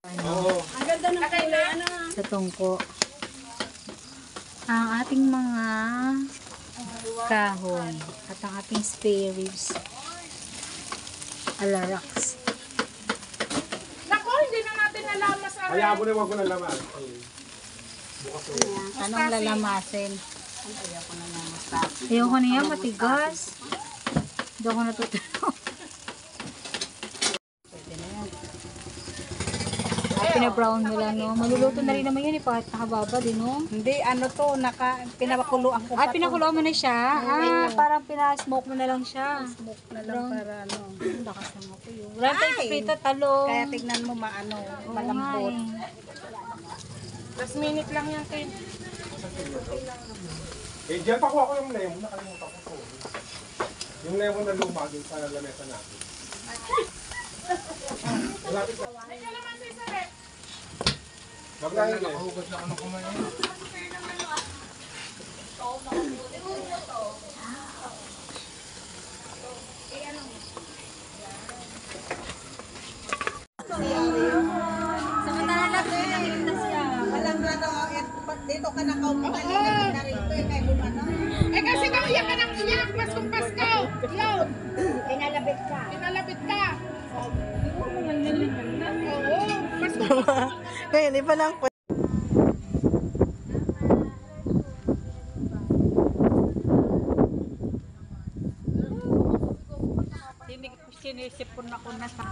Ang ganda ng kulay, ano? Sa tungko. Ang ating mga kahon at ang ating spare ribs. Alarax. Nako, hindi na natin nalamas. Kaya mo na wag ko na laman. Anong lalamasin? Ayoko na yan, matigas. Hindi ako natutulog. Pinabrown mo lang, no? Maluluto na rin naman yun, kahit nakababa din, no? Hindi, ano to, pinapakuluan ko pa to. Pinakulo mo na siya? Parang pinasmoke mo na lang siya. Smoke na lang para ano. Lakas ng ako yun. Wala tayong prito, talong. Kaya tignan mo maano, malambot. Last minute lang yan, Ken. Eh, diyan pa ko yung lemon. Nakalimutan ko po. Yung lemon na luma dun sa lamesa natin. Malapit na. Wag na yun eh. Nakahugas na ano kumain. Samantala lang, pinagligtas siya. Walang ano, dito ka nakaupo kanina na rito, kay bumano. Eh kasi kung iyak ka ng iyak, Paskong Pasko. Yun. Pinalabit ka. Pinalabit ka. Oo, Paskong Pasko. Ngayon, iba lang po. Sinisipon ako na sa